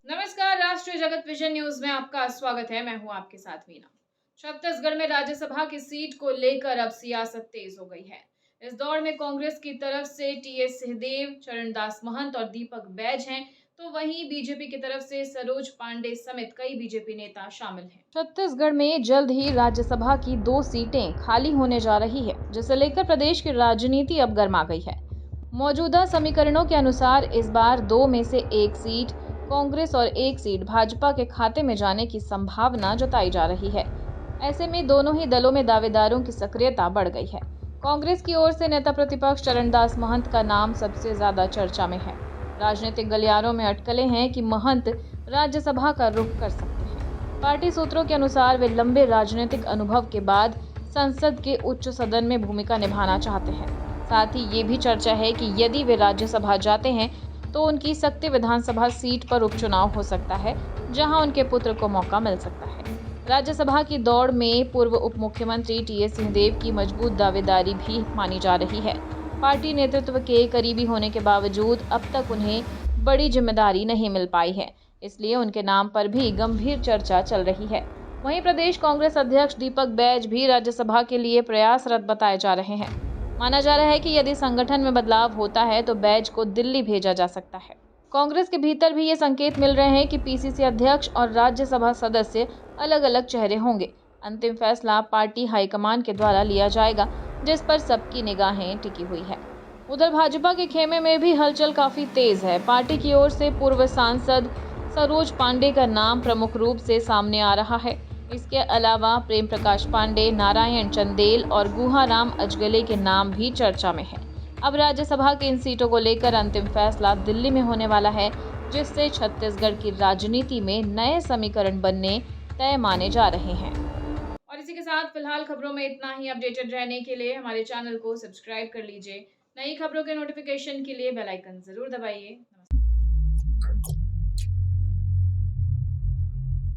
नमस्कार, राष्ट्रीय जगत विजन न्यूज में आपका स्वागत है। मैं हूं आपके साथ मीना। छत्तीसगढ़ में राज्यसभा की सीट को लेकर अब सियासत तेज हो गई है। इस दौर में कांग्रेस की तरफ से टीएस सिंहदेव, चरणदास महंत और दीपक बैज हैं, तो वहीं बीजेपी की तरफ से सरोज पांडे समेत कई बीजेपी नेता शामिल हैं। छत्तीसगढ़ में जल्द ही राज्यसभा की 2 सीटें खाली होने जा रही है, जिसे लेकर प्रदेश की राजनीति अब गर्मा गई है। मौजूदा समीकरणों के अनुसार इस बार 2 में से 1 सीट कांग्रेस और 1 सीट भाजपा के खाते में जाने की संभावना जताई जा रही है। ऐसे में दोनों ही दलों में दावेदारों की सक्रियता बढ़ गई है। कांग्रेस की ओर से नेता प्रतिपक्ष चरणदास महंत का नाम सबसे ज्यादा चर्चा में है। राजनीतिक गलियारों में अटकलें हैं कि महंत राज्यसभा का रुख कर सकते हैं। पार्टी सूत्रों के अनुसार वे लंबे राजनीतिक अनुभव के बाद संसद के उच्च सदन में भूमिका निभाना चाहते हैं। साथ ही ये भी चर्चा है कि यदि वे राज्यसभा जाते हैं तो उनकी सक्ति विधानसभा सीट पर उपचुनाव हो सकता है, जहां उनके पुत्र को मौका मिल सकता है। राज्यसभा की दौड़ में पूर्व उप मुख्यमंत्री टीएस सिंहदेव की मजबूत दावेदारी भी मानी जा रही है। पार्टी नेतृत्व के करीबी होने के बावजूद अब तक उन्हें बड़ी जिम्मेदारी नहीं मिल पाई है, इसलिए उनके नाम पर भी गंभीर चर्चा चल रही है। वहीं प्रदेश कांग्रेस अध्यक्ष दीपक बैज भी राज्यसभा के लिए प्रयासरत बताए जा रहे हैं। माना जा रहा है कि यदि संगठन में बदलाव होता है तो बैज को दिल्ली भेजा जा सकता है। कांग्रेस के भीतर भी ये संकेत मिल रहे हैं कि पीसीसी अध्यक्ष और राज्यसभा सदस्य अलग-अलग चेहरे होंगे। अंतिम फैसला पार्टी हाईकमान के द्वारा लिया जाएगा, जिस पर सबकी निगाहें टिकी हुई है। उधर भाजपा के खेमे में भी हलचल काफी तेज है। पार्टी की ओर से पूर्व सांसद सरोज पांडे का नाम प्रमुख रूप से सामने आ रहा है। इसके अलावा प्रेम प्रकाश पांडे, नारायण चंदेल और गुहाराम अजगले के नाम भी चर्चा में है। अब राज्यसभा की इन सीटों को लेकर अंतिम फैसला दिल्ली में होने वाला है, जिससे छत्तीसगढ़ की राजनीति में नए समीकरण बनने तय माने जा रहे हैं। और इसी के साथ फिलहाल खबरों में इतना ही। अपडेटेड रहने के लिए हमारे चैनल को सब्सक्राइब कर लीजिए। नई खबरों के नोटिफिकेशन के लिए बेल आइकन जरूर दबाइए। नमस्कार।